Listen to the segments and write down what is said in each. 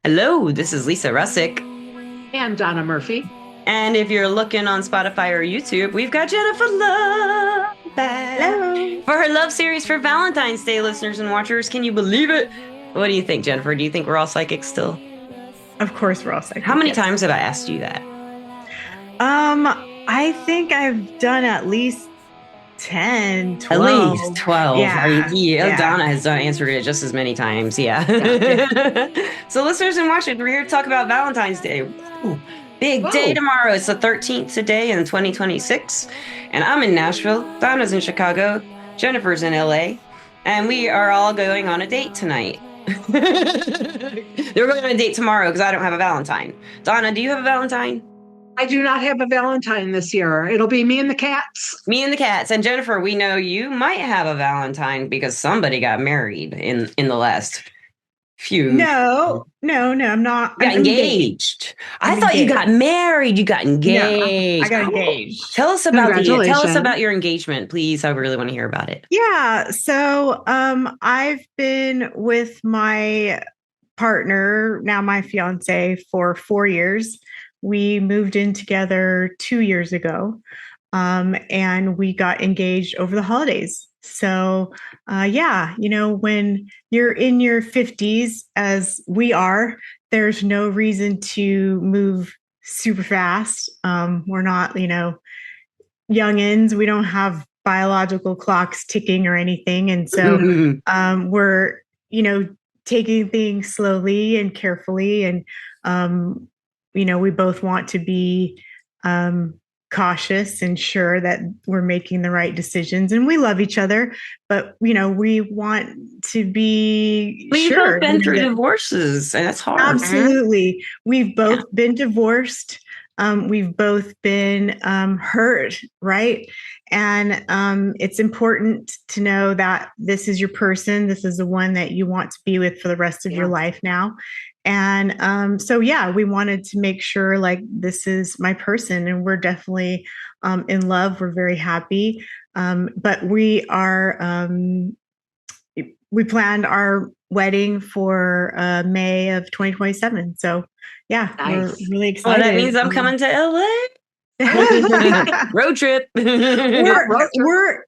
Hello, this is Lisa Rusczyk. And Donna Murphy. And if you're looking on Spotify or YouTube, we've got Jennifer Love back Hello. for her love series for Valentine's Day, listeners and watchers. Can you believe it? What do you think, Jennifer? Do you think we're all psychics still? Of course, we're all How psychic. many Yes. times have I asked you that? Um, I think I've done at least 10, At least 12. 12. I mean, Yeah. yeah, Yeah. Donna has answered it just as many times. Yeah. Yeah. So, listeners and watchers, we're here to talk about Valentine's Day. Ooh, big day Whoa. tomorrow. It's the 13th today in 2026. And I'm in Nashville. Donna's in Chicago. Jennifer's in LA. And we are all going on a date tonight. They're going on a date tomorrow because I don't have a Valentine. Donna, do you have a Valentine? I do not have a Valentine this year. It'll be me and the cats. Me and the cats. And Jennifer, we know you might have a Valentine because somebody got married in the last few. No, I'm not. Got I'm engaged. engaged. I I'm thought you got engaged. married. You got No, I engaged. got Cool. engaged. Tell us Congratulations. about your engagement, please. I really want to hear about it. Yeah. So, I've been with my partner, now my fiance, for 4 years. We moved in together 2 years ago. And we got engaged over the holidays. So, yeah, when you're in your 50s, as we are, there's no reason to move super fast. We're not, youngins. We don't have biological clocks ticking or anything. And so we're, taking things slowly and carefully. And, we both want to be cautious and sure that we're making the right decisions, and we love each other, but we want to be We've sure both been through that divorces, and that's hard. absolutely. We've Yeah. both been divorced. We've both been hurt, right? And it's important to know that this is your person. This is the one that you want to be with for the rest of your life now. And so, yeah, we wanted to make sure like this is my person, and we're definitely in love. We're very happy. But we planned our wedding for May of 2027. So, yeah, Nice. we're really Well, excited. that means I'm coming to LA. Road trip.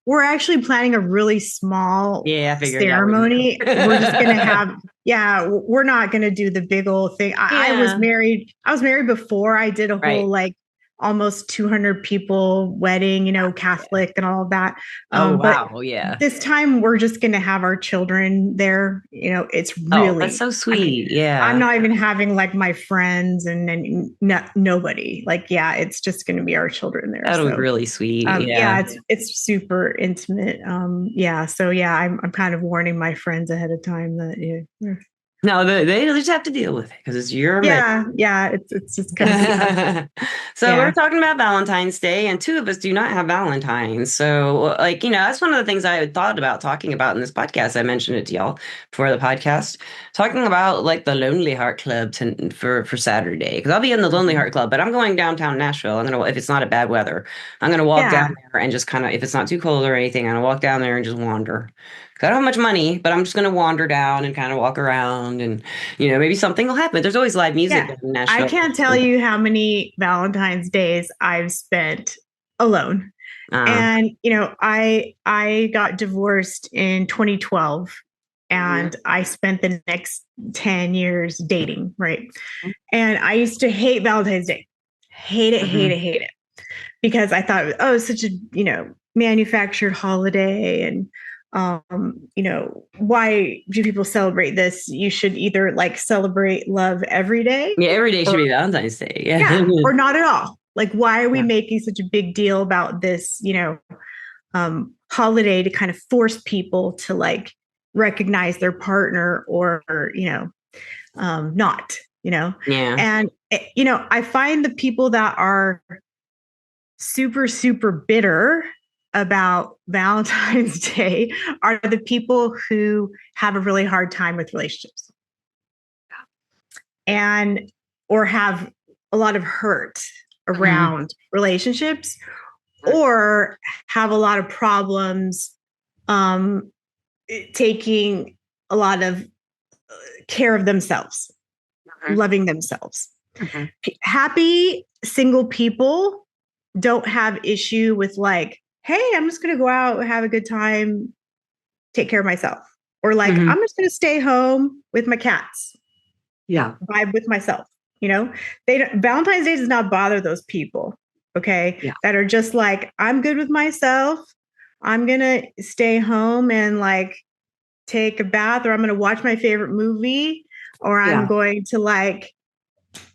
We're actually planning a really small Yeah, I figured ceremony. We're just gonna have we're not gonna do the big old thing. I was Yeah. married. I was married before. I did a Right. whole like almost 200 people wedding, Catholic and all of that. Oh, But wow. Yeah. this time we're just going to have our children there. It's Oh, really, that's so I mean, sweet. Yeah. I'm not even having like my friends and nobody. Like, yeah, it's just going to be our children there. That'll be So, really sweet. yeah, Yeah. it's super intimate. Yeah. So yeah, I'm kind of warning my friends ahead of time that No, they just have to deal with it because it's your yeah, it's just gonna be So we're yeah. talking about Valentine's Day, and two of us do not have Valentines. So, like, that's one of the things I had thought about talking about in this podcast. I mentioned it to y'all before the podcast, talking about like the Lonely Heart Club for Saturday, because I'll be in the Lonely Heart Club, but I'm going downtown Nashville. I'm gonna, if it's not a bad weather, I'm gonna walk Yeah. down there and just kind of, if it's not too cold or anything, I'm gonna walk down there and just wander. 'Cause I don't have much money, but I'm just gonna wander down and kind of walk around, and maybe something will happen. There's always live music Yeah. in I Nashville. can't tell you how many Valentine's days I've spent alone. And I got divorced in 2012, and I spent the next 10 years dating, right? And I used to hate Valentine's Day. Hate it, hate it, hate it. Because I thought, oh, it's such a, manufactured holiday, and why do people celebrate this? You should either like celebrate love every day. Yeah, every day should be Valentine's Day. Yeah. Or not at all. Like, why are we making such a big deal about this, holiday to kind of force people to like recognize their partner or, not, Yeah. And, I find the people that are super, super bitter about Valentine's Day are the people who have a really hard time with relationships and or have a lot of hurt around relationships, or have a lot of problems taking a lot of care of themselves. loving themselves. Mhm. Happy single people don't have issue with like, hey, I'm just going to go out, have a good time, take care of myself. Or like, Mhm. I'm just going to stay home with my cats, Yeah. vibe with myself. You know, Valentine's Day does not bother those people. Okay. Yeah. That are just like, I'm good with myself. I'm going to stay home and like take a bath, or I'm going to watch my favorite movie, or I'm Yeah. going to like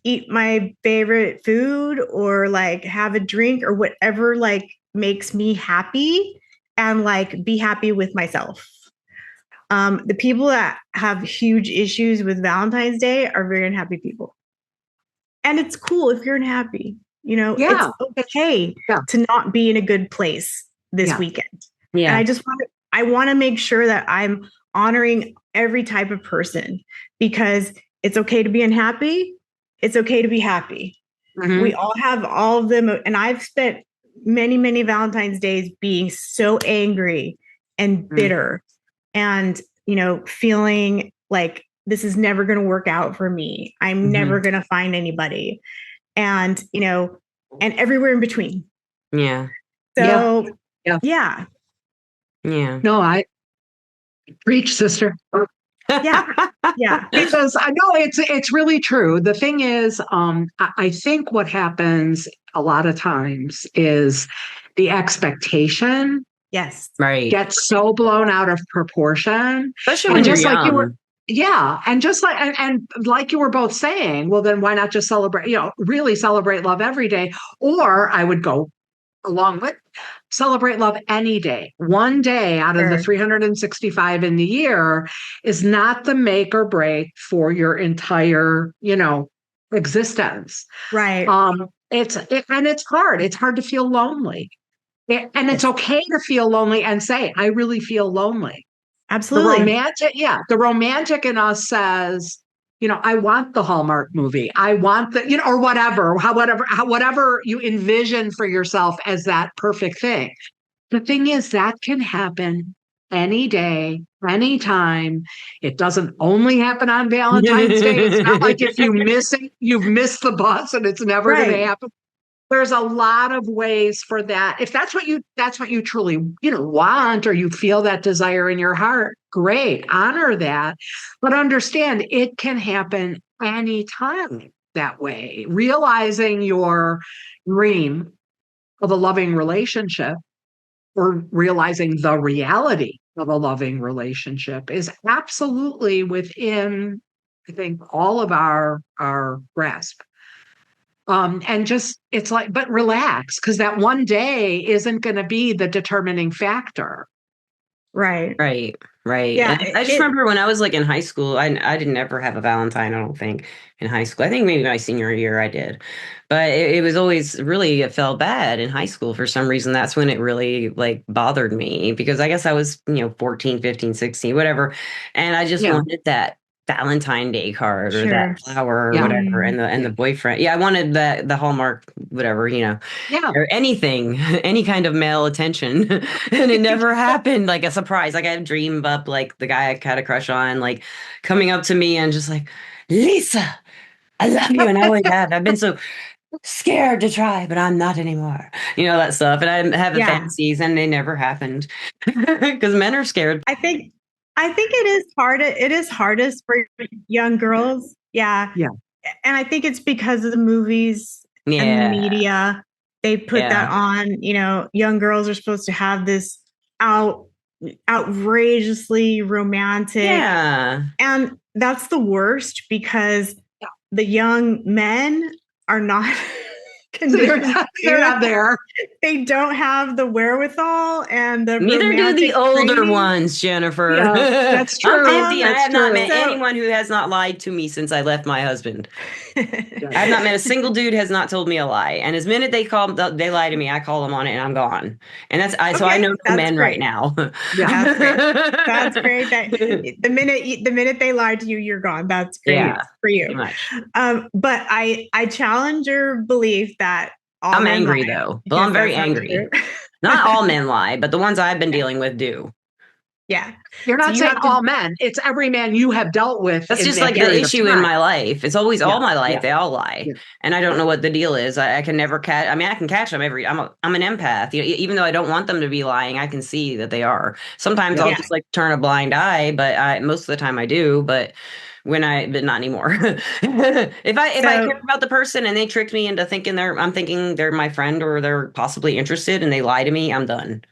eat my favorite food, or like have a drink, or whatever like makes me happy, and like be happy with myself. The people that have huge issues with Valentine's Day are very unhappy people. And it's cool if you're unhappy. You know, it's Yeah. okay Yeah. to not be in a good place this Yeah. weekend. Yeah. And I want to make sure that I'm honoring every type of person, because it's okay to be unhappy. It's okay to be happy. Mhm. We all have all of them. And I've spent many, many Valentine's days being so angry and bitter and, you know, feeling like this is never going to work out for me. I'm never going to find anybody. And, you know, and everywhere in between. Yeah. So, Yeah. yeah. Yeah. No, I preach, sister. Yeah. Yeah. Because I know it's really true. The thing is, I think what happens a lot of times is the expectation Yes. Right. gets so blown out of proportion. Especially And when you're just like you were, young. yeah, and just like and like you were both saying, well, then why not just celebrate, really celebrate love every day? Or I would go along with celebrate love any day. One day out of the Sure. 365 in the year is not the make or break for your entire, existence. Right. And it's hard. It's hard to feel lonely. And it's Yes. okay to feel lonely and say, I really feel lonely. Absolutely. The romantic in us says, I want the Hallmark movie. I want or whatever you envision for yourself as that perfect thing. The thing is, that can happen any day, anytime. It doesn't only happen on Valentine's Day. It's not like if you miss it, you've missed the bus and it's never going to Right. happen. There's a lot of ways for that. If that's what you truly, want, or you feel that desire in your heart, great, honor that. But understand it can happen anytime that way. Realizing your dream of a loving relationship, or realizing the reality of a loving relationship, is absolutely within, I think, all of our grasp. And just, it's like, but relax, because that one day isn't going to be the determining factor. Right. Right. Right. Yeah. And I just remember when I was like in high school, I didn't ever have a Valentine, I don't think, in high school. I think maybe my senior year I did. But it was always really, it felt bad in high school for some reason. That's when it really like bothered me, because I guess I was, 14, 15, 16, whatever. And I just Yeah. wanted that Valentine Day card or Sure. that flower or Yeah. whatever, and the boyfriend. Yeah, I wanted the Hallmark, whatever, Yeah. or anything, any kind of male attention. And it never happened. Like a surprise. Like I had dreamed up like the guy I had a crush on, like coming up to me and just like, Lisa, I love you. And I always have. I've been so scared to try, but I'm not anymore. That stuff. And I have the Yeah. fantasies and they never happened. Because men are scared. I think it is hard. It is hardest for young girls. Yeah. Yeah. And I think it's because of the movies and the Yeah. media. They put that on, young girls are supposed to have this outrageously romantic. Yeah. And that's the worst, because the young men are not conditioned. They're not there. They don't have the wherewithal and the Neither do the romantic older training. ones, Jennifer. Yeah, that's I'm true. 50 and I have not met So- anyone who has not lied to me since I left my husband. I have not met a single dude who has not told me a lie. And as minute they lie to me, I call them on it and I'm gone. And so I know no men great. right now. Yeah. That's great. That's great. That the minute they lied to you, you're gone. That's great. Yeah, for you. pretty much. But I challenge your belief that all I'm men angry lie, though. Well, because I'm very that's not angry. true. Not all men lie, but the ones I've been dealing with do. Yeah. You're So not you saying have to, all men. It's every man you have dealt with That's in just that like the period of issue in time. my life. It's always Yeah, all my life. yeah, They all lie. yeah, And I don't know what the deal is. I can never catch. I mean, I can catch them I'm an empath. Even though I don't want them to be lying, I can see that they are. Sometimes yeah. I'll yeah. just like turn a blind eye, but most of the time I do. But but not anymore. If I So care about the person and they tricked me into I'm thinking they're my friend or they're possibly interested and they lie to me, I'm done.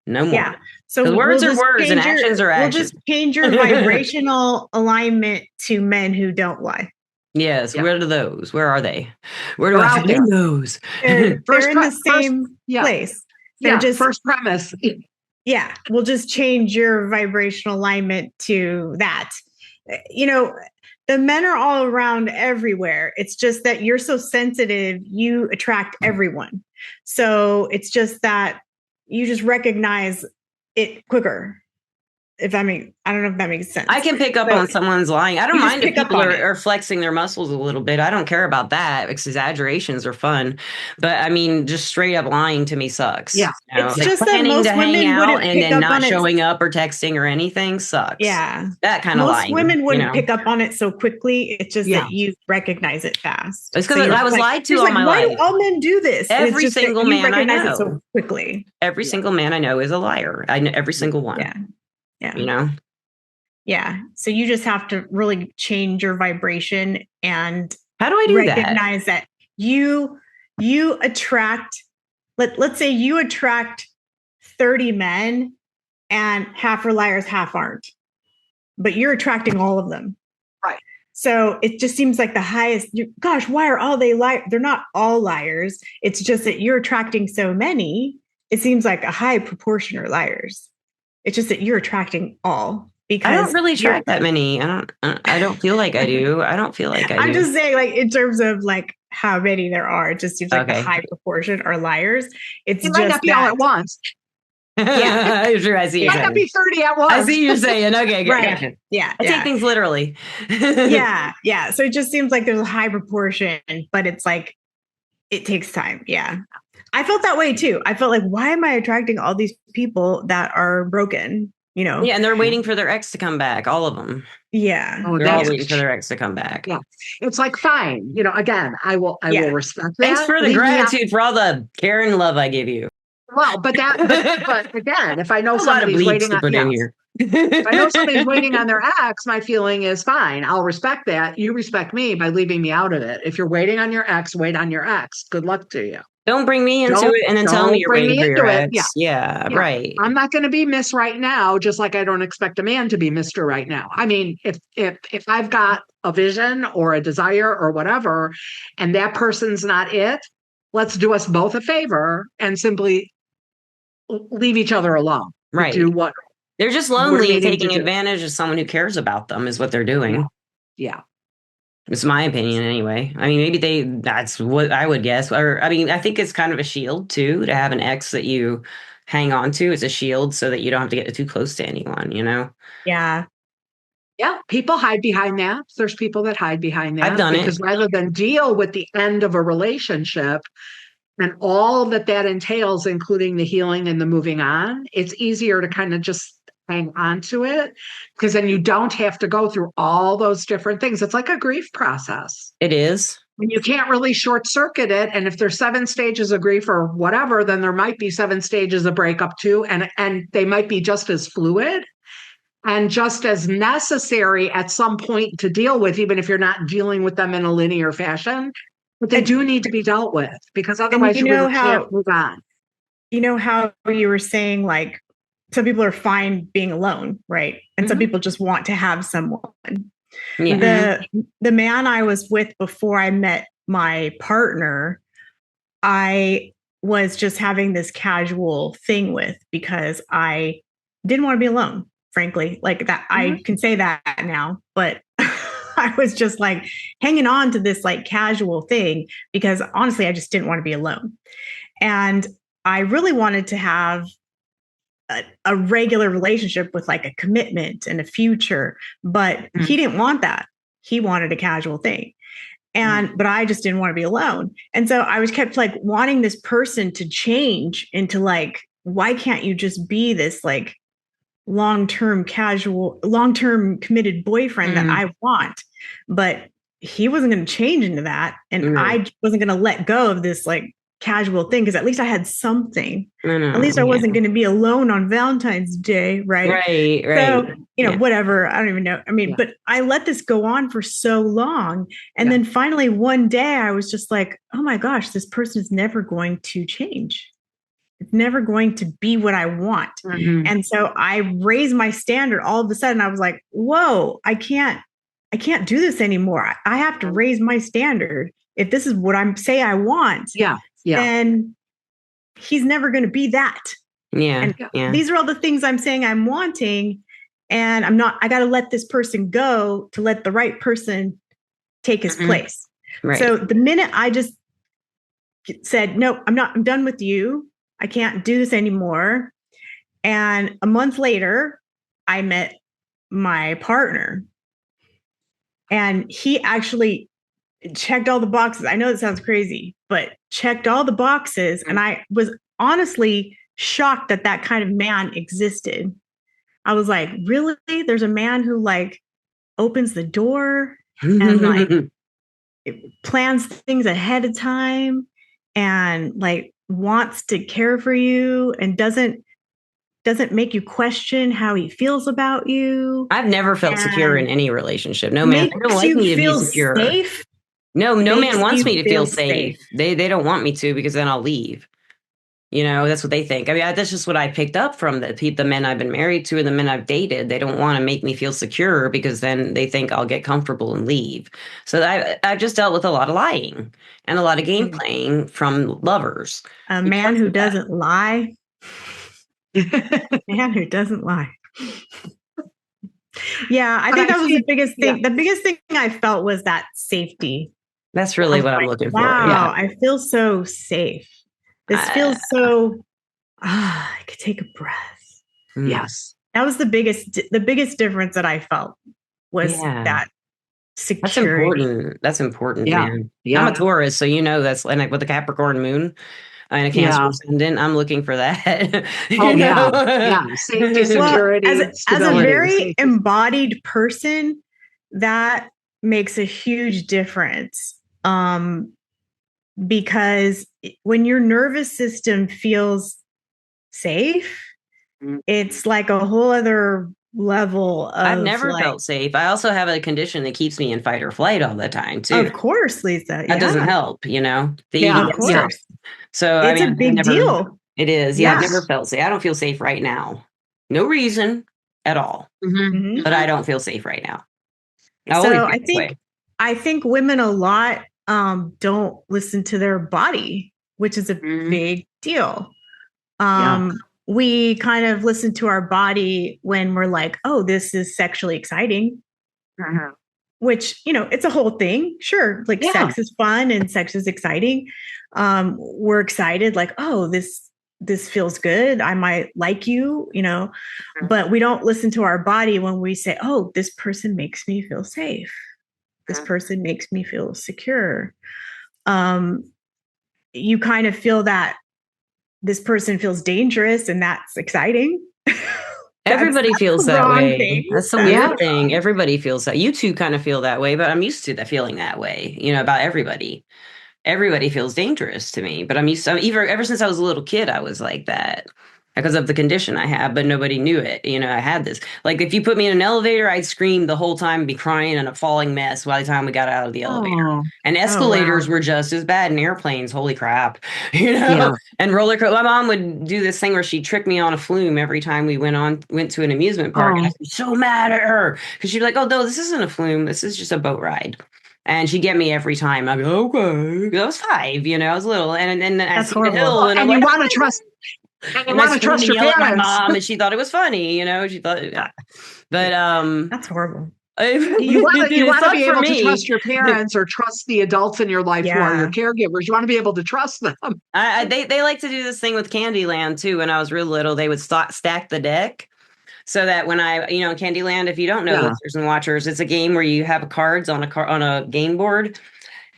No yeah. more. So Because words are words and actions are we'll actions. just change your vibrational alignment to men who don't lie. Yes, Yeah. where are those? Where are they? Where do They're I out find there. those? They're in the First, same yeah, place. They're yeah. just, First premise. yeah, we'll just change your vibrational alignment to that. You know, the men are all around everywhere. It's just that you're so sensitive, you attract everyone. So it's just that you just recognize it quicker. If that makes, I don't know if that makes sense. I can pick up So on someone's lying. I don't you just mind if pick up people on it. are flexing their muscles a little bit. I don't care about that. Exaggerations are fun. But I mean, just straight up lying to me sucks. Yeah. It's Like just that planning to most hang women out wouldn't and pick then up not on it. showing up or texting or anything sucks. Yeah. That kind of Most lying, women wouldn't pick up on it so quickly. It's just Yeah. that you recognize it fast. It's So because you're I was like, lied to you're all like, my why do life. all men do this? And it's Every just that single you man I recognize it so know. quickly. Every single man I know is a liar. I know every single one. Yeah. Yeah. You know? Yeah. So you just have to really change your vibration and How do I do that? recognize that you attract, let's say you attract 30 men and half are liars, half aren't, but you're attracting all of them. Right. So it just seems like the highest, gosh, why are all they liars? They're not all liars. It's just that you're attracting so many. It seems like a high proportion are liars. It's just that you're attracting all because I don't really track that many. I don't feel like I do. I don't feel like I I'm do. just saying, like, in terms of like how many there are, it just seems like the Okay. high proportion are liars. It's It just might not be all at once. Yeah. Sure, I see It you're might not saying. be 30 at once. I see you're saying. Okay, Right. gotcha. Yeah. I take things literally. Yeah. Yeah. So it just seems like there's a high proportion, but it's like it takes time. Yeah. I felt that way too. I felt like, why am I attracting all these people that are broken? You know? Yeah, and they're waiting for their ex to come back. All of them. Yeah. Oh, They're all that's waiting for their ex to come back. Yeah. It's like, fine. Again, I will respect that. Thanks for the Leave me out- gratitude for all the care and love I give you. Well, but again, if I know A lot of somebody's bleeps waiting to on, put yeah, in here. if I know somebody's waiting on their ex, my feeling is fine. I'll respect that. You respect me by leaving me out of it. If you're waiting on your ex, wait on your ex. Good luck to you. Don't bring me into Don't- it and then tell me don't you're bring waiting me for your into it. ex. Yeah, Yeah. right. I'm not going to be Miss right now, just like I don't expect a man to be Mr. right now. I mean, if I've got a vision or a desire or whatever, and that person's not it, let's do us both a favor and simply leave each other alone. Right. Do what They're just we're lonely and needing to taking do. advantage of someone who cares about them is what they're doing. Yeah. It's my opinion anyway. I mean, that's what I would guess. Or, I mean, I think it's kind of a shield too, to have an ex that you hang on to. It's a shield so that you don't have to get too close to anyone, you know? Yeah. Yeah. People hide behind that. There's people that hide behind that. I've done because it. rather than deal with the end of a relationship and all that entails, including the healing and the moving on, it's easier to kind of just hang on to it because then you don't have to go through all those different things. It's like a grief process. It is. And you can't really short circuit it. And if there's 7 stages of grief or whatever, then there might be 7 stages of breakup too. And they might be just as fluid and just as necessary at some point to deal with, even if you're not dealing with them in a linear fashion. But they do need to be dealt with because otherwise you really can't move on. You know how you were saying, like, some people are fine being alone, right? And some people just want to have someone. Yeah. The man I was with before I met my partner, I was just having this casual thing with because I didn't want to be alone, frankly. Like that, I can say that now, but I was just like hanging on to this like casual thing because honestly, I just didn't want to be alone. And I really wanted to have a regular relationship with like a commitment and a future, but he didn't want that. He wanted a casual thing. But I just didn't want to be alone. And so I was kept like wanting this person to change into like, why can't you just be this like long-term committed boyfriend that I want. But he wasn't going to change into that. And I wasn't going to let go of this like casual thing because at least I had something. At least I wasn't going to be alone on Valentine's Day, right? Right. So, whatever. I don't even know. I mean, but I let this go on for so long. And then finally one day I was just like, oh my gosh, this person is never going to change. It's never going to be what I want. And so I raised my standard. All of a sudden I was like, whoa, I can't do this anymore. I have to raise my standard. If this is what I want, then he's never going to be that. And these are all the things I'm saying I'm wanting. And I got to let this person go to let the right person take his place. Right. So the minute I just said, no, I'm done with you. I can't do this anymore. And a month later, I met my partner. And he actually checked all the boxes. I know it sounds crazy, but checked all the boxes. And I was honestly shocked that that kind of man existed. I was like, really? There's a man who like opens the door and like plans things ahead of time and like wants to care for you and doesn't make you question how he feels about you. I've never felt secure in any relationship. No man ever wants me to be secure. Safe. No man wants me to feel safe. They don't want me to because then I'll leave. That's what they think. I mean, that's just what I picked up from the men I've been married to and the men I've dated. They don't want to make me feel secure because then they think I'll get comfortable and leave. So I've just dealt with a lot of lying and a lot of game playing from lovers. A man who doesn't lie. Man who doesn't lie. Yeah, I think that was the biggest thing. The biggest thing I felt was that safety. That's really what I'm looking for. Wow, I feel so safe. This feels so, I could take a breath. Yes. That was the biggest difference that I felt was that security. That's important, man. I'm a Taurus, so that's like with the Capricorn moon and a Cancer ascendant, I'm looking for that. Safety, security. Well, as a very embodied person, that makes a huge difference. Because when your nervous system feels safe, it's like a whole other level of I've never felt safe. I also have a condition that keeps me in fight or flight all the time too. Of course, Lisa. That doesn't help, The of course. So it's a big deal. It is. Yeah, I've never felt safe. I don't feel safe right now. No reason at all. But I don't feel safe right now. So I think women a lot don't listen to their body, which is a big deal. We kind of listen to our body when we're like, oh, this is sexually exciting, which, it's a whole thing. Sure. Like sex is fun and sex is exciting. We're excited like, oh, this feels good. I might like you, but we don't listen to our body when we say, oh, this person makes me feel safe. This person makes me feel secure. You kind of feel that this person feels dangerous and that's exciting. Everybody feels that way. That's the weird thing. Everybody feels that. You two kind of feel that way, but I'm used to that feeling that way, about everybody. Everybody feels dangerous to me, but I'm used to, ever since I was a little kid, I was like that. Because of the condition I have, but nobody knew it. I had this. Like, if you put me in an elevator, I'd scream the whole time, be crying and a falling mess by the time we got out of the elevator. And escalators were just as bad, and airplanes, holy crap. And roller coaster. My mom would do this thing where she'd trick me on a flume every time we went to an amusement park. And I'd be so mad at her. Because she'd be like, oh, no, this isn't a flume. This is just a boat ride. And she'd get me every time. I'd be okay. I was 5, I was little. And then I see the hill. And you want to trust... I want to trust your parents. My mom, and she thought it was funny, She thought, but that's horrible. You want to be able to trust your parents or trust the adults in your life who are your caregivers. You want to be able to trust them. They like to do this thing with Candyland too. When I was real little, they would stack the deck. So that when Candyland, if you don't know, listeners and watchers, it's a game where you have cards on a game board.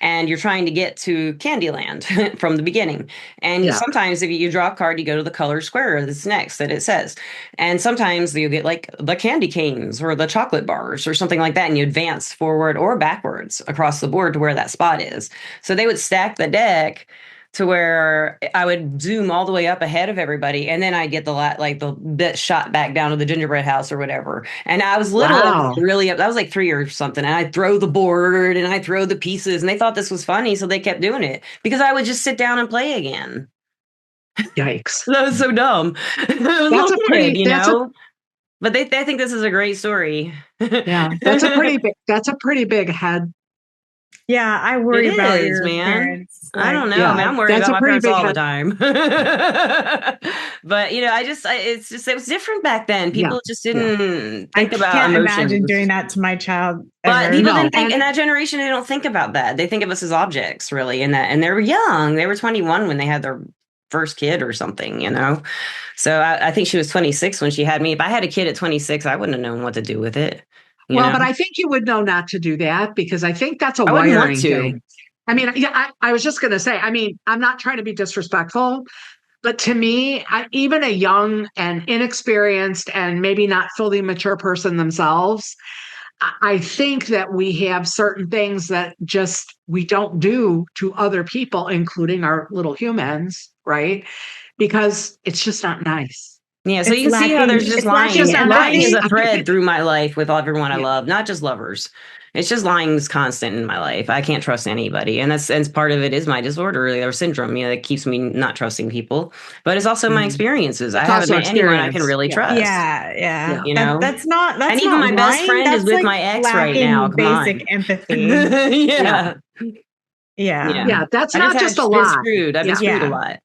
and you're trying to get to Candyland from the beginning. And Yeah. sometimes if you draw a card, you go to the color square that's next that it says. And sometimes you get like the candy canes or the chocolate bars or something like that, and you advance forward or backwards across the board to where that spot is. So they would stack the deck to where I would zoom all the way up ahead of everybody, and then I get the bit shot back down to the gingerbread house or whatever. And I was little and Wow. really up. I was like 3 or something, and I'd throw the board and I'd throw the pieces, and they thought this was funny, so they kept doing it because I would just sit down and play again. Yikes. That was so dumb. I was a That's little a kid, pretty, you that's a, know. But they think this is a great story. yeah, that's a pretty big head. Yeah, I It worry about is, your man. parents. I Like, don't know, Yeah, man. I'm worried that's about a my pretty parents big all the head. time. But it's just it was different back then. Yeah. People just Yeah. didn't I think about can't imagine doing emotions. that to my child But ever. people No. didn't think in that generation. They don't think about that. They think of us as objects, really. And they were young. They were 21 when they had their first kid or something, you know. So I think she was 26 when she had me. If I had a kid at 26, I wouldn't have known what to do with it. You Well, know, but I think you would know not to do that because I think that's a I wouldn't want wiring to. thing. I mean, yeah, I was just going to say, I mean, I'm not trying to be disrespectful, but to me, even a young and inexperienced and maybe not fully mature person themselves, I think that we have certain things that just we don't do to other people, including our little humans, right? Because it's just not nice. Yeah, so It's you can see how there's lacking. just It's It's just lacking not lying is nice. empathy. a thread through my life with everyone I Yeah. love, not just lovers. It's just lying's constant in my life. I can't trust anybody, and part of it is my disorder or syndrome. You know, that keeps me not trusting people. But it's also my Mhm. experiences. I It's haven't also met anyone I can experience. really Yeah. trust. Yeah, yeah. Yeah. You know, and That's even not my best lying. friend is That's with like my ex right now. lacking Come basic on. empathy. Yeah. Yeah, Yeah. yeah. Yeah. That's I just not had just a been lie. screwed. I've been Yeah. screwed a Yeah. lot.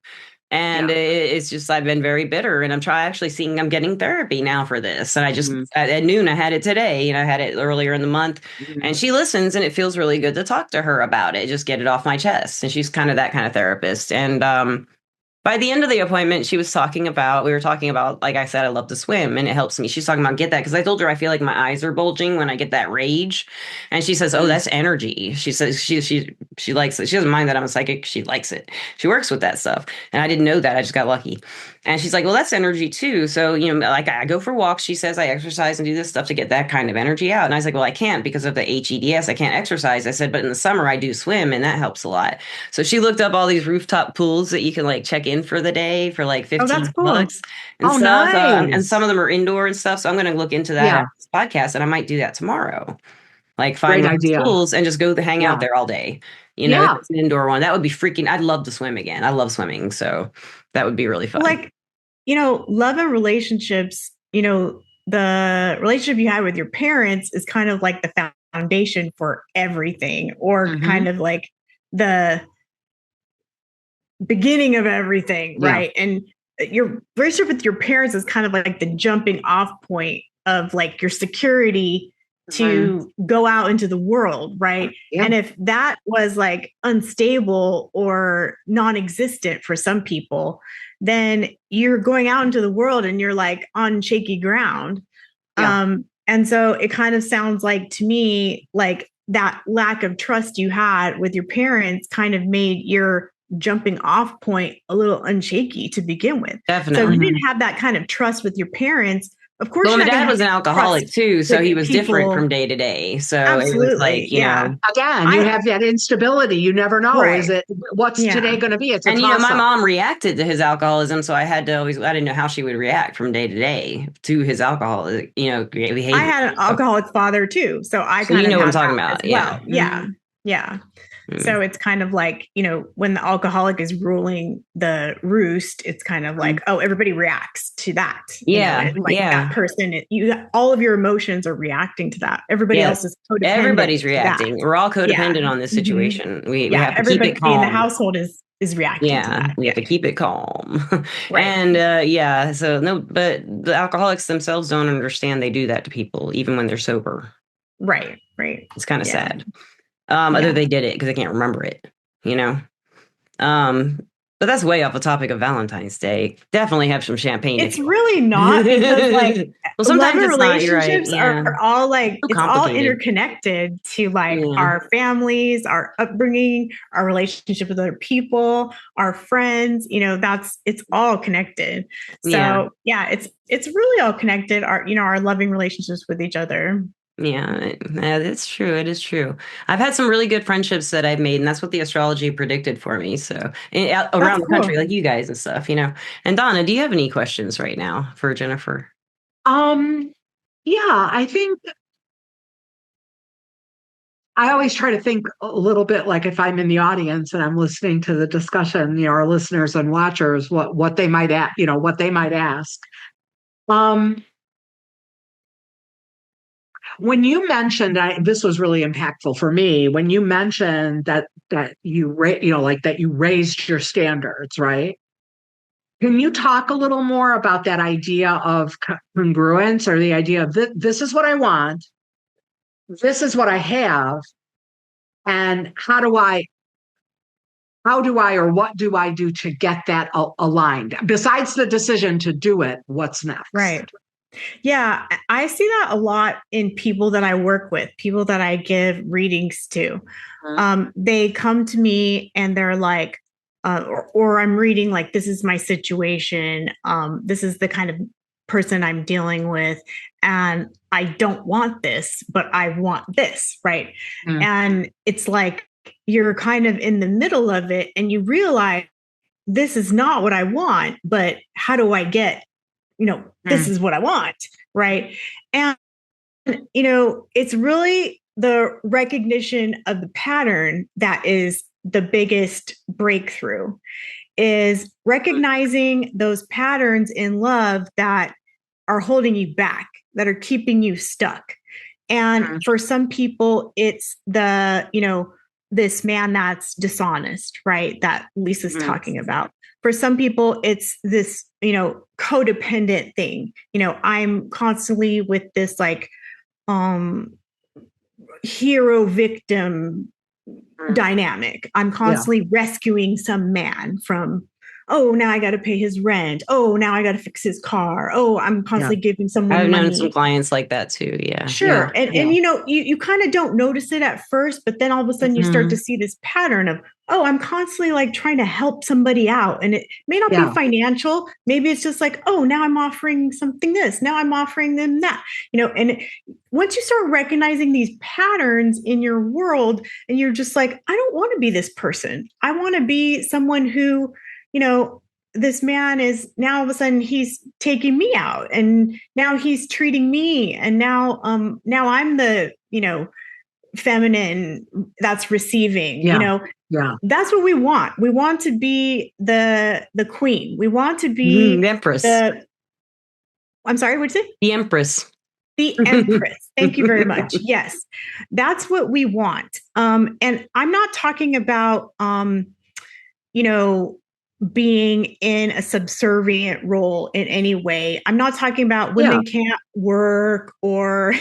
And Yeah. it's just I've been very bitter, and actually seeing I'm getting therapy now for this. And I just Mhm. at noon I had it today, I had it earlier in the month, and Mhm. she listens, and it feels really good to talk to her about it, just get it off my chest. And she's kind of that kind of therapist. And by the end of the appointment, we were talking about, like I said, I love to swim and it helps me. She's talking about get that because I told her I feel like my eyes are bulging when I get that rage. And she says, "Oh, Mhm. that's energy." She says she likes it. She doesn't mind that I'm a psychic. She likes it. She works with that stuff. And I didn't know that. I just got lucky. And she's like, "Well, that's energy too." So, like I go for walks. She says I exercise and do this stuff to get that kind of energy out. And I was like, "Well, I can't because of the HEDS. I can't exercise." I said, "But in the summer I do swim and that helps a lot." So she looked up all these rooftop pools that you can like check in for the day for like Oh, that's 15 cool. bucks and Oh, stuff. And some nice. of them are indoor and stuff. So I'm going to look into that Yeah. after this podcast, and I might do that tomorrow. Like find Great one of those idea. pools and just go hang Yeah. out there all day. If Yeah. it's an indoor one, that would be freaking. I'd love to swim again. I love swimming, so that would be really fun. Like, love and relationships, the relationship you had with your parents is kind of like the foundation for everything, or Mhm. kind of like the beginning of everything, Yeah. right? And your relationship with your parents is kind of like the jumping off point of like your security to go out into the world, right? Yeah. And if that was like unstable or non-existent for some people, then you're going out into the world and you're like on shaky ground. Yeah. And so it kind of sounds like to me like that lack of trust you had with your parents kind of made your jumping off point a little unshaky to begin with. So if Definitely. you didn't have that kind of trust with your parents, of course, Well, you're my not gonna dad have was an that alcoholic trust too, so with he was different people. from day to day. So it was Absolutely, like, yeah. Again, you have that instability. You never know. Right. Is it what's Yeah. today going to be? It's a and toss my up. mom reacted to his alcoholism, so I had to always. I didn't know how she would react from day to day to his alcohol, behavior. I had an alcoholic father too, so I So kind you of know what I'm had talking that about, as well. yeah. Yeah. Mm. So it's kind of like, when the alcoholic is ruling the roost, it's kind of like, oh, everybody reacts to that. Yeah, that person, all of your emotions are reacting to that. Everybody else is codependent. Everybody's to reacting. that. We're all codependent Yeah. on this Mhm. situation. We have to keep everybody it calm. in the household is reacting to that. We have to keep it calm. Right. And so no, but the alcoholics themselves don't understand they do that to people, even when they're sober. Right. It's kind of Yeah. sad. Other they did it because they can't remember it, But that's way off the topic of Valentine's Day. Definitely have some champagne. It's really not, because like well, love sometimes and it's not. You're right. relationships Yeah. are all like, Too it's all complicated. interconnected to like Yeah. our families, our upbringing, our relationship with other people, our friends, it's all connected. So yeah, it's really all connected. Our loving relationships with each other. Yeah, it's true. It is true. I've had some really good friendships that I've made, and that's what the astrology predicted for me. So That's around the country, cool. like you guys and stuff. And Donna, do you have any questions right now for Jennifer? Yeah, I think I always try to think a little bit like if I'm in the audience and I'm listening to the discussion, our listeners and watchers, what they might what they might ask. When you mentioned, this was really impactful for me. When you mentioned that you raised your standards, right? Can you talk a little more about that idea of congruence, or the idea of this is what I want, this is what I have, and or what do I do to get that aligned? Besides the decision to do it, what's next? Right. Yeah, I see that a lot in people that I work with, people that I give readings to. They come to me and they're like, or I'm reading like, this is my situation. This is the kind of person I'm dealing with. And I don't want this, but I want this. Right. And it's like, you're kind of in the middle of it and you realize this is not what I want, but how do I get, this is what I want. Right. And, it's really the recognition of the pattern that is the biggest breakthrough, is recognizing those patterns in love that are holding you back, that are keeping you stuck. And for some people, it's this man that's dishonest, right? That Lisa's talking about. For some people, it's this, codependent thing. I'm constantly with this like hero victim dynamic. I'm constantly rescuing some man from, oh, now I got to pay his rent. Oh, now I got to fix his car. Oh, I'm constantly giving someone I've money. known some clients like that too. Yeah. Sure. And you kind of don't notice it at first, but then all of a sudden you start to see this pattern of, oh, I'm constantly like trying to help somebody out. And it may not be financial. Maybe it's just like, oh, now I'm offering something this. Now I'm offering them that, and once you start recognizing these patterns in your world and you're just like, I don't want to be this person. I want to be someone who, this man is now all of a sudden he's taking me out and now he's treating me. And now I'm the, feminine that's receiving, that's what we want. We want to be the queen. We want to be the empress. I'm sorry, what'd you say? The empress. The empress. Thank you very much. Yes, that's what we want. And I'm not talking about, being in a subservient role in any way. I'm not talking about women can't work or,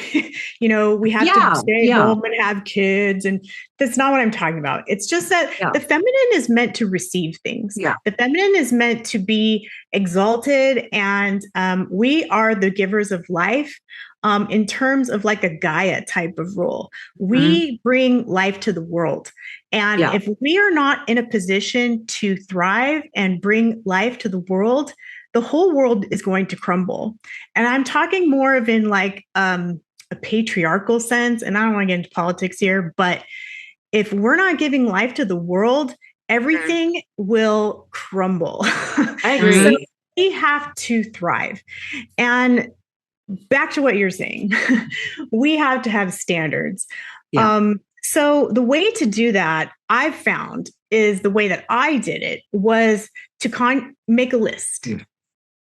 we have to stay home and have kids. And that's not what I'm talking about. It's just that the feminine is meant to receive things. The feminine is meant to be exalted. And we are the givers of life. In terms of like a Gaia type of role, we bring life to the world. And if we are not in a position to thrive and bring life to the world, the whole world is going to crumble. And I'm talking more of in like a patriarchal sense. And I don't want to get into politics here, but if we're not giving life to the world, everything will crumble. I agree. So we have to thrive. And back to what you're saying, we have to have standards. So the way to do that, I've found, is the way that I did it was to make a list,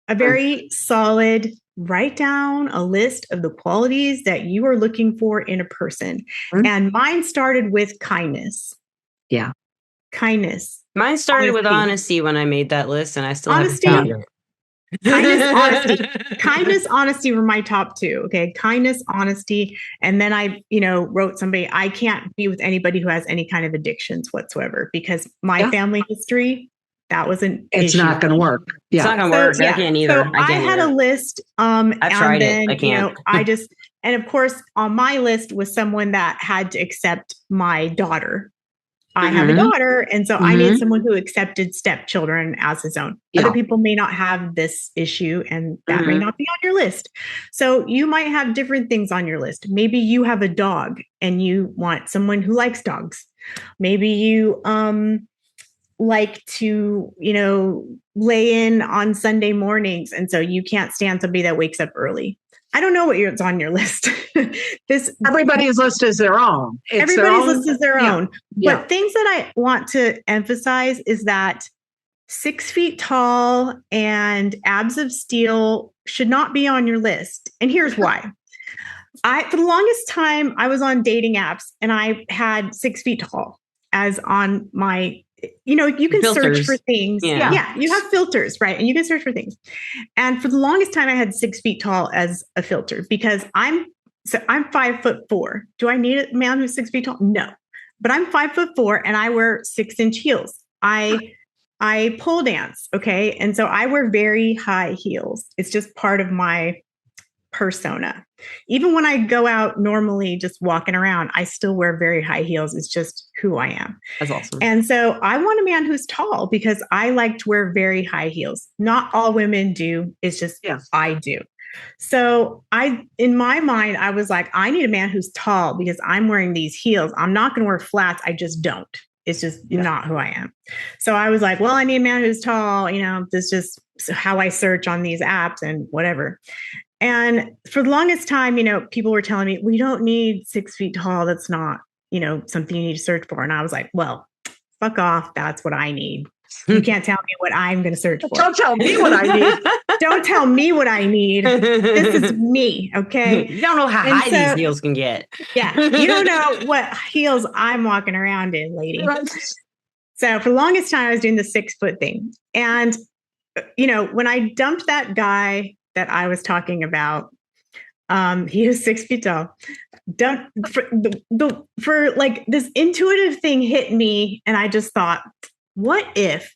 a very solid, write down a list of the qualities that you are looking for in a person. And mine started with kindness. Kindness. Mine started with honesty when I made that list, and I still haven't found it. Kindness, honesty were my top two. Okay. Kindness, honesty. And then I, wrote somebody, I can't be with anybody who has any kind of addictions whatsoever, because my family history, That was an It's issue. not going to work. It's not Yeah. gonna work. I can't either. So I had a list. I've tried then, it. I can't. And of course, on my list was someone that had to accept my daughter. I have a daughter, and so I need someone who accepted stepchildren as his own. Yeah. Other people may not have this issue, and that may not be on your list. So you might have different things on your list. Maybe you have a dog and you want someone who likes dogs. Maybe you like to, lay in on Sunday mornings, and so you can't stand somebody that wakes up early. I don't know what's on your list. Everybody's list is their own. Everybody's list is their own. Yeah. But things that I want to emphasize is that 6 feet tall and abs of steel should not be on your list. And here's why. For the longest time, I was on dating apps and I had 6 feet tall as on my, you can filters. search for things. Yeah, you have filters, right? And you can search for things. And for the longest time, I had 6 feet tall as a filter because I'm 5'4". Do I need a man who's 6 feet tall? No, but I'm 5'4" and I wear 6-inch heels. I pole dance. Okay. And so I wear very high heels. It's just part of my persona. Even when I go out normally just walking around, I still wear very high heels. It's just who I am. That's awesome. And so I want a man who's tall because I like to wear very high heels. Not all women do. It's just I do. So in my mind, I was like, I need a man who's tall because I'm wearing these heels. I'm not going to wear flats. I just don't. It's just not who I am. So I was like, well, I need a man who's tall. This is just how I search on these apps and whatever. And for the longest time, people were telling me, we don't need 6 feet tall. That's not, something you need to search for. And I was like, well, fuck off. That's what I need. You can't tell me what I'm going to search for. Don't tell me what I need. Don't tell me what I need. This is me. Okay. You don't know how high these heels can get. Yeah. You don't know what heels I'm walking around in, lady. So for the longest time, I was doing the 6 foot thing. And, when I dumped that guy that I was talking about, he was 6 feet tall. For like this intuitive thing hit me, and I just thought, what if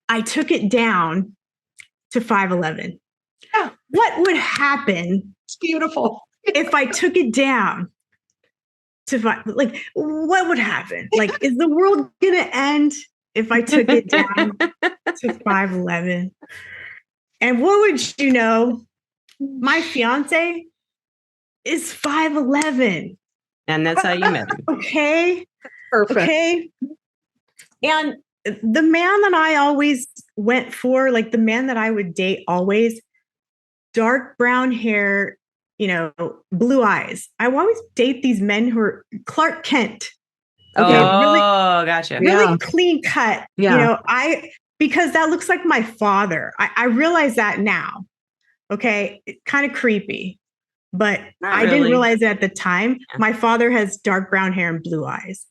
I took it down to 5'11"? Yeah. What would happen? It's beautiful. If I took it down to 5, like, what would happen? Like, is the world gonna end if I took it down to 5'11"? And what would you know? My fiance is 5'11". And that's how you met him. Okay. Perfect. Okay. And the man that I always went for, like the man that I would date always, dark brown hair, blue eyes. I would always date these men who are Clark Kent. Okay, gotcha. Really clean cut. Yeah. Because that looks like my father. I realize that now. Okay. Kind of creepy, but I didn't realize it at the time. Yeah. My father has dark brown hair and blue eyes.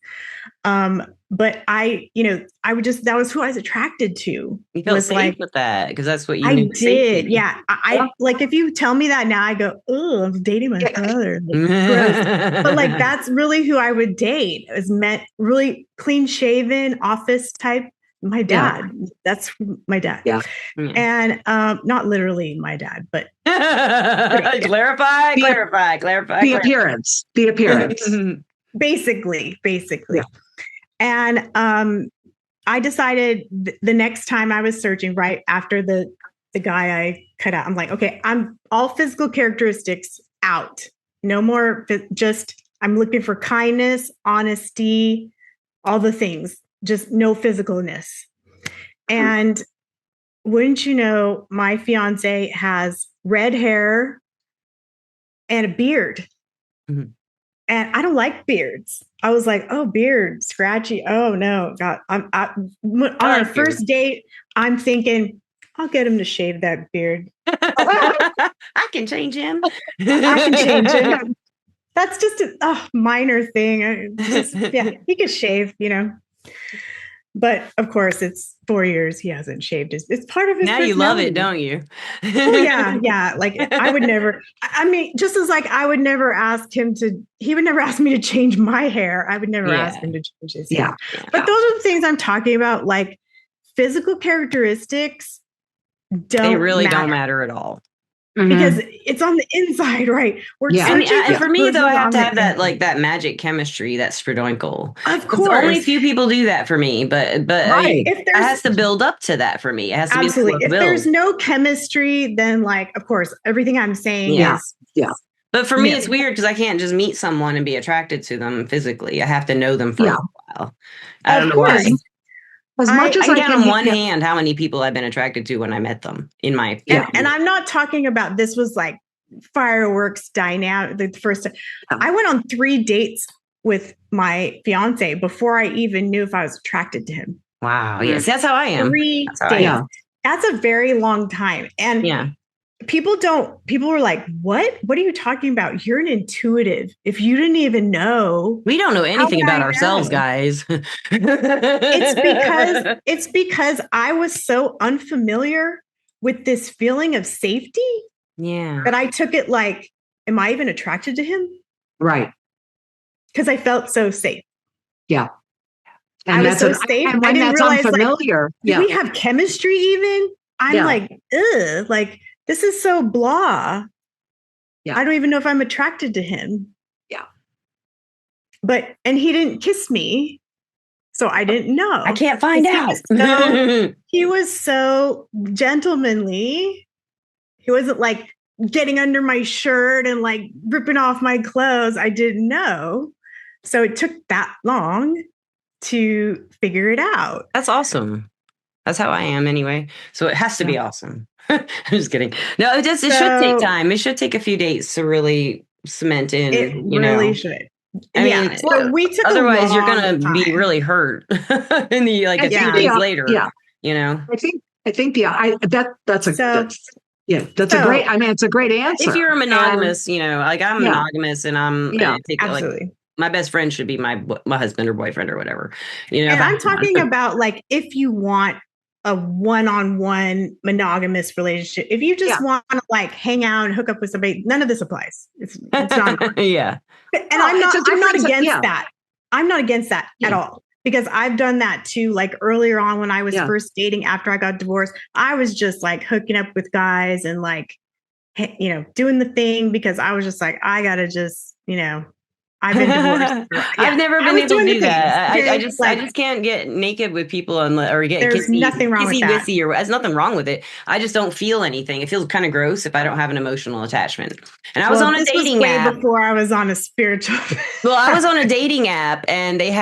But that was who I was attracted to. You felt safe with that because that's what you I knew. did. Yeah. I like, if you tell me that now, I go, oh, I'm dating my father. Gross. But like, that's really who I would date. It was meant really clean shaven office type. My dad. Yeah. That's my dad. Yeah. And not literally my dad, but clarify. The appearance. Basically. Yeah. And I decided the next time I was searching, right after the guy I cut out, I'm like, okay, I'm all physical characteristics out. No more, I'm looking for kindness, honesty, all the things. Just no physicalness. And wouldn't you know, my fiance has red hair and a beard. Mm-hmm. And I don't like beards. I was like, oh, beard, scratchy. Oh, no. God, on our first date, I'm thinking, I'll get him to shave that beard. I can change him. That's just a minor thing. He could shave, But of course, it's 4 years. He hasn't shaved it's part of his Now you love it, don't you? Oh yeah, yeah. Like I would never. I mean, just as like I would never ask him to. He would never ask me to change my hair. I would never ask him to change his hair. But those are the things I'm talking about. Like physical characteristics they really don't matter at all. Because it's on the inside, right? And for me, though, I have to have that like that magic chemistry, that sprinkle. Of course, only a few people do that for me, but it has to build up to that for me. It has to absolutely. be if there's no chemistry, then like, of course, everything I'm saying is But for me, it's weird because I can't just meet someone and be attracted to them physically. I have to know them for a while. I don't know why. As much as I can count on one hand how many people I've been attracted to when I met them in my and I'm not talking about this was like fireworks dynamic the first time. I went on 3 dates with my fiance before I even knew if I was attracted to him. Wow. Yes, that's how I am. 3 dates. That's a very long time. And people were like, what are you talking about? You're an intuitive. If you didn't even know. We don't know anything about ourselves, guys. it's because I was so unfamiliar with this feeling of safety. That I took it like, am I even attracted to him? Right. Because I felt so safe. Yeah. And I was so safe. And I didn't realize unfamiliar. Like, do we have chemistry even? I'm like, ugh, like, this is so blah. Yeah. I don't even know if I'm attracted to him. Yeah. And he didn't kiss me. So I didn't know. I can't find out. He was so gentlemanly. He wasn't like getting under my shirt and like ripping off my clothes. I didn't know. So it took that long to figure it out. That's awesome. That's how I am anyway. So it has to be awesome. I'm just kidding. No, it should take time. It should take a few dates to really cement in. It really should. I mean, so we took otherwise you're gonna be really hurt in the like a few days later. Yeah. You know. I think that's a great. I mean, it's a great answer. If you're a monogamous, like I'm monogamous, and I'm absolutely. Like, my best friend should be my husband or boyfriend or whatever. And I'm talking about like if you want a one-on-one monogamous relationship. If you just want to like hang out and hook up with somebody, none of this applies. It's not. Yeah. And I'm not against that. I'm not against that at all. Because I've done that too. Like earlier on when I was first dating after I got divorced, I was just like hooking up with guys and like, doing the thing because I was just like, I gotta just, I've been divorced. I've never been able to do that. I just can't get naked with people or get there's kissy, nothing wrong with that. There's nothing wrong with it. I just don't feel anything. It feels kind of gross if I don't have an emotional attachment. And I was on a dating app before I was on a spiritual. Well, I was on a dating app and they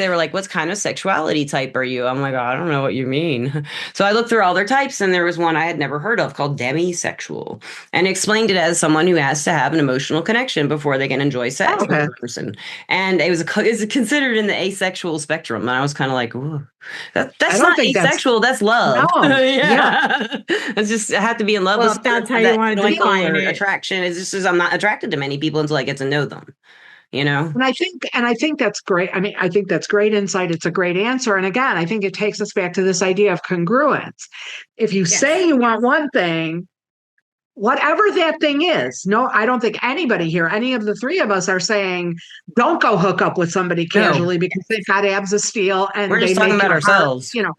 were like, what kind of sexuality type are you? I'm like, I don't know what you mean. So I looked through all their types and there was one I had never heard of called demisexual and explained it as someone who has to have an emotional connection before they can enjoy sex. Person, and it was considered in the asexual spectrum, and I was kind of like, ooh, that's not asexual, that's love. No. It's just I have to be in love with that's how you want to define it. Attraction is just as I'm not attracted to many people until I get to know them. And I think that's great. I mean, I think that's great insight. It's a great answer. And again, I think it takes us back to this idea of congruence. If you say you want one thing, whatever that thing is, no, I don't think anybody here, any of the three of us are saying, don't go hook up with somebody casually because they've got abs of steel and we're just talking about ourselves. So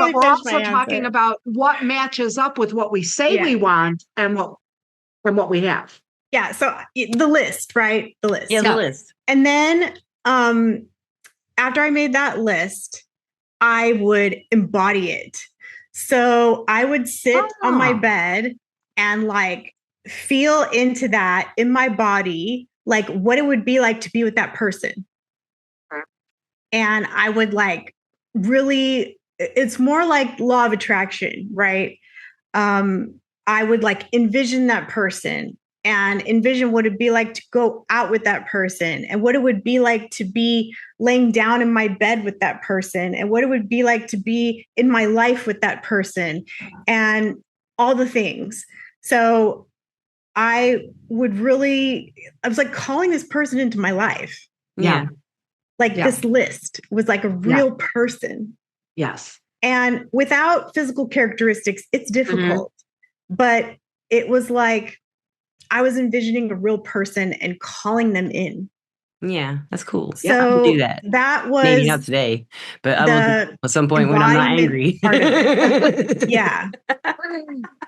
we're also talking about what matches up with what we say we want and what we have. Yeah. So the list, right? The list. Yeah, the list. And then after I made that list, I would embody it. So I would sit on my bed and like feel into that in my body, like what it would be like to be with that person. And I would like really, it's more like law of attraction, right? I would like envision that person and envision what it'd be like to go out with that person and what it would be like to be laying down in my bed with that person and what it would be like to be in my life with that person and all the things. So I was like calling this person into my life. Yeah. like this list was like a real person. Yes. And without physical characteristics, it's difficult. But it was like I was envisioning a real person and calling them in. Yeah, that's cool. So I can do that. That was maybe not today, but I will at some point when I'm not angry. Part of it. Yeah.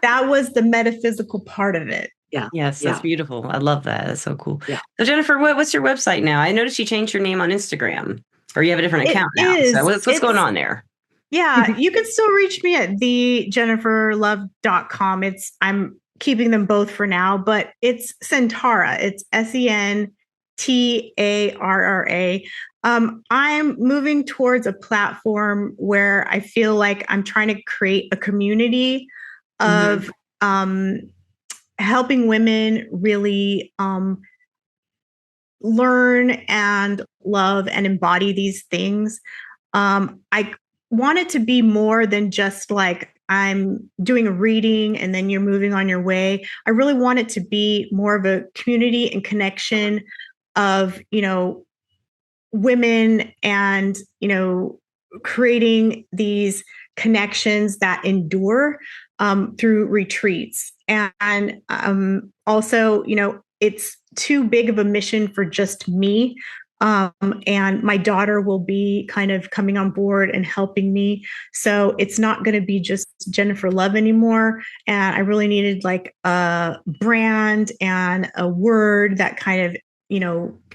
That was the metaphysical part of it. Yeah. Yes, that's beautiful. I love that. That's so cool. Yeah. So Jennifer, what's your website now? I noticed you changed your name on Instagram, or you have a different account now. So what's going on there? Yeah, you can still reach me at thejenniferlove.com. I'm keeping them both for now, but it's Sentarra. It's Sentarra. I'm moving towards a platform where I feel like I'm trying to create a community of helping women really learn and love and embody these things. I want it to be more than just like I'm doing a reading and then you're moving on your way. I really want it to be more of a community and connection of, women and, creating these connections that endure through retreats. And also, it's too big of a mission for just me. And my daughter will be kind of coming on board and helping me. So it's not going to be just Jennifer Love anymore. And I really needed like a brand and a word that kind of,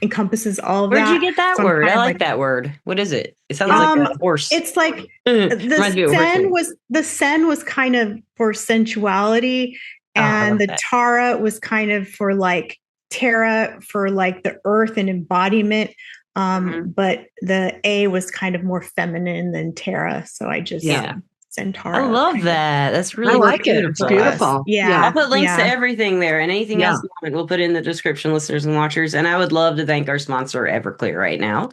encompasses all of that. Where'd you get that word? I like that word. What is it? It sounds like a horse. It's like the sen was kind of for sensuality, and the Tara was kind of for like Terra, for like the earth and embodiment. But the A was kind of more feminine than Terra. So I just Centaur. I love that. That's really I like beautiful. It's beautiful. Yeah. I'll put links to everything there, and anything else you want, we'll put in the description, listeners and watchers. And I would love to thank our sponsor, Everclear, right now.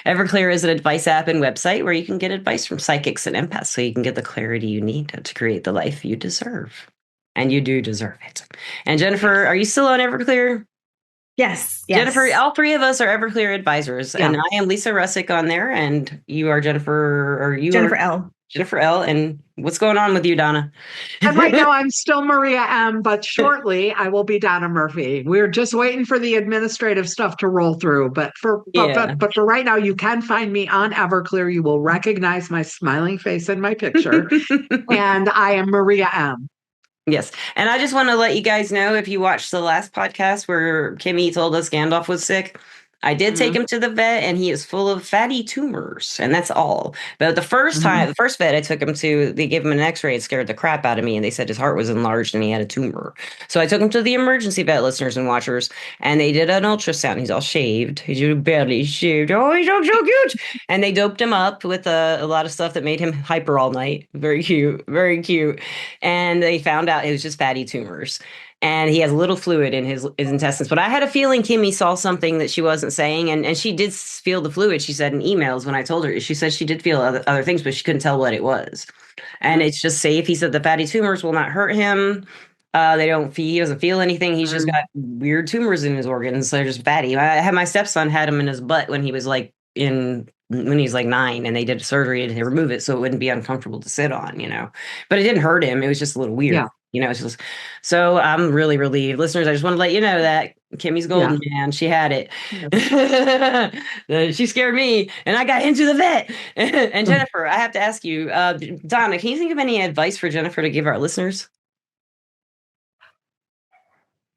Everclear is an advice app and website where you can get advice from psychics and empaths so you can get the clarity you need to create the life you deserve. And you do deserve it. And Jennifer, are you still on Everclear? Yes. Jennifer, all three of us are Everclear advisors. And I am Lisa Rusczyk on there, and you are Jennifer L. Jennifer L. And what's going on with you, Donna? And right now I'm still Maria M, but shortly I will be Dona Murphy. We're just waiting for the administrative stuff to roll through. But for right now, you can find me on Everclear. You will recognize my smiling face in my picture. And I am Maria M. Yes. And I just want to let you guys know, if you watched the last podcast where Kimmy told us Gandalf was sick, I did take him to the vet, and he is full of fatty tumors, and that's all. But the first vet I took him to, they gave him an x-ray and scared the crap out of me, and they said his heart was enlarged and he had a tumor. So I took him to the emergency vet, listeners and watchers, and they did an ultrasound. He's all shaved. He's barely shaved. Oh, he looks so cute. And they doped him up with a lot of stuff that made him hyper all night. Very cute. Very cute. And they found out it was just fatty tumors. And he has a little fluid in his intestines. But I had a feeling Kimmy saw something that she wasn't saying. And she did feel the fluid, she said in emails when I told her. She said she did feel other things, but she couldn't tell what it was. And it's just safe. He said the fatty tumors will not hurt him. He doesn't feel anything. He's just got weird tumors in his organs. So they're just fatty. I had my stepson had him in his butt when he was like 9, and they did a surgery to remove it so it wouldn't be uncomfortable to sit on, But it didn't hurt him. It was just a little weird. Yeah. It's just, so I'm really relieved. Listeners, I just want to let you know that Kimmy's golden, man. She had it. She scared me, and I got into the vet. And Jennifer, I have to ask you, Donna, can you think of any advice for Jennifer to give our listeners?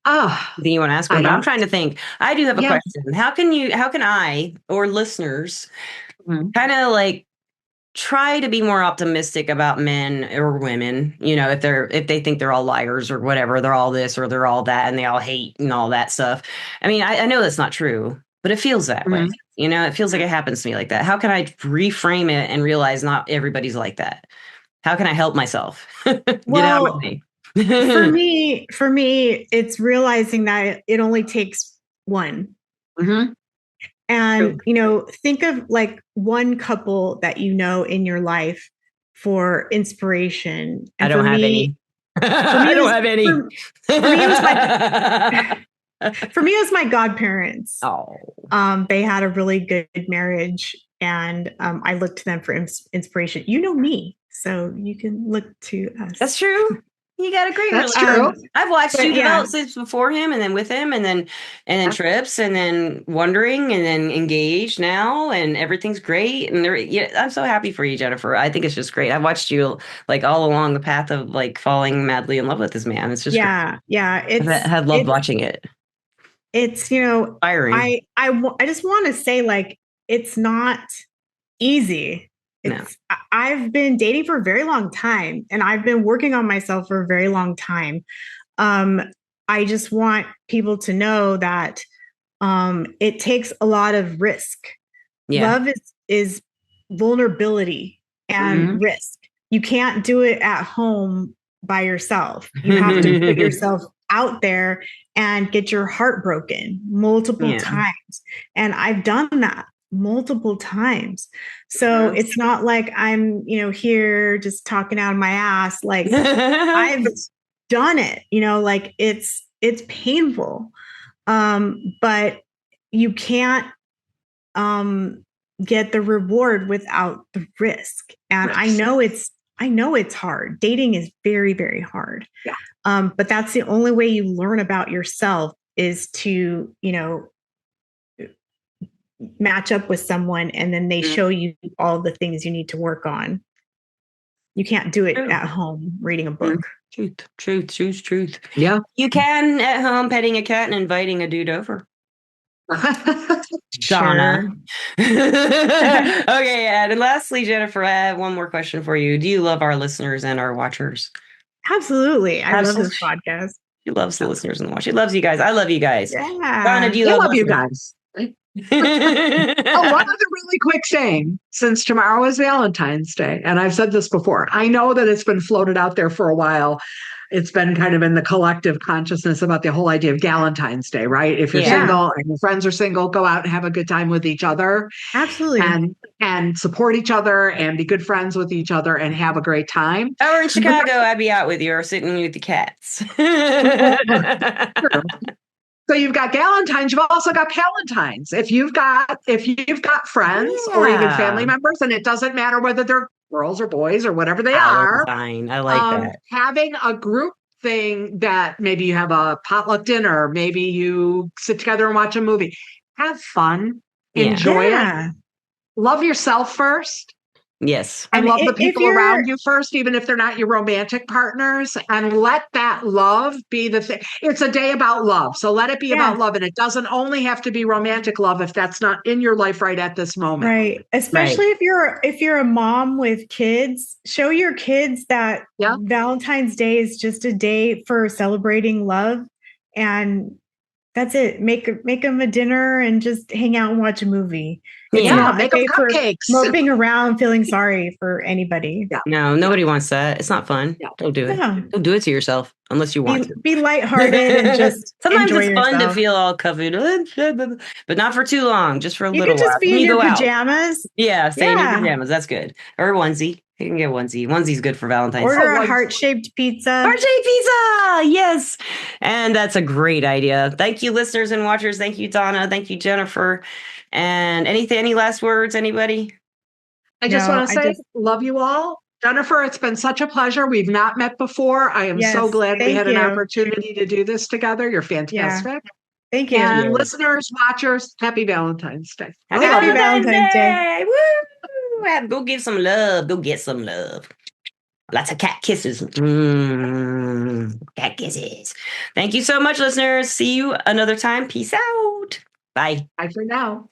Do you want to ask her? I'm trying to think. I do have a question. How can I or listeners kind of like try to be more optimistic about men or women, if they think they're all liars or whatever, they're all this or they're all that, and they all hate and all that stuff. I mean, I know that's not true, but it feels that way. It feels like it happens to me like that. How can I reframe it and realize not everybody's like that? How can I help myself? Get out of me. for me, it's realizing that it only takes one. And, think of like one couple that in your life for inspiration. And I don't have any. I don't have any. For me, it was For me, it was my godparents. Oh, They had a really good marriage, and I looked to them for inspiration. You know me, so you can look to us. that's true. You got a great That's relationship. true. I've watched you Yeah. develop since before him, and then with him, and then trips, and then wondering, and then engaged now, and everything's great. And yeah, I'm so happy for you, Jennifer. I think it's just great. I've watched you like all along the path of like falling madly in love with this man. It's just great. Yeah. I've loved watching it. It's Inspiring. I just want to say, like, it's not easy. No. I've been dating for a very long time, and I've been working on myself for a very long time. I just want people to know that it takes a lot of risk. Yeah. Love is vulnerability and risk. You can't do it at home by yourself. You have to put yourself out there and get your heart broken multiple times. And I've done that multiple times. So it's not like I'm, here just talking out of my ass. Like, I've done it, like it's painful. But you can't get the reward without the risk. And I know it's hard. Dating is very, very hard. Yeah. But that's the only way you learn about yourself is to, match up with someone, and then they show you all the things you need to work on. You can't do it at home reading a book. Truth. Yeah. You can at home petting a cat and inviting a dude over. Donna. Okay, and lastly, Jennifer, I have one more question for you. Do you love our listeners and our watchers? Absolutely. I love this podcast. She loves the listeners and the watchers. She loves you guys. I love you guys. Yeah. Donna, do you I love you guys. One other really quick thing, since tomorrow is Valentine's Day, and I've said this before, I know that it's been floated out there for a while. It's been kind of in the collective consciousness about the whole idea of Valentine's Day, right? If you're single and your friends are single, go out and have a good time with each other. Absolutely. And support each other and be good friends with each other and have a great time. Or in Chicago, I'd be out with you or sitting with the cats. So you've got Galentine's, you've also got Palentines. If you've got friends or even family members, and it doesn't matter whether they're girls or boys or whatever they are. Fine. I like that. Having a group thing that maybe you have a potluck dinner, maybe you sit together and watch a movie. Have fun. Enjoy it. Love yourself first. Yes. And love the people around you first, even if they're not your romantic partners, and let that love be the thing. It's a day about love. So let it be about love. And it doesn't only have to be romantic love if that's not in your life right at this moment. Right. Especially if you're a mom with kids, show your kids that Valentine's Day is just a day for celebrating love. And that's it. Make them a dinner and just hang out and watch a movie. Make them cupcakes. Moping around feeling sorry for anybody. No, nobody wants that. It's not fun. Don't do it. Don't do it to yourself unless you want to. Be lighthearted and just sometimes enjoy it's yourself. fun to feel all covered, but not for too long. Just for a little while. You can just be in your pajamas. Yeah, stay in your pajamas. That's good. Or onesie. You can get onesie. Onesie's good for Valentine's. Order a heart-shaped pizza. Heart-shaped pizza! Yes! And that's a great idea. Thank you, listeners and watchers. Thank you, Donna. Thank you, Jennifer. And any last words, anybody? I just want to say, love you all. Jennifer, it's been such a pleasure. We've not met before. I am so glad we had an opportunity to do this together. You're fantastic. Yeah. Thank you. And listeners, watchers, happy Valentine's Day. Happy Valentine's Day. Woo! Go give some love. Go get some love. Lots of cat kisses. Cat kisses. Thank you so much, listeners. See you another time. Peace out. Bye. Bye for now.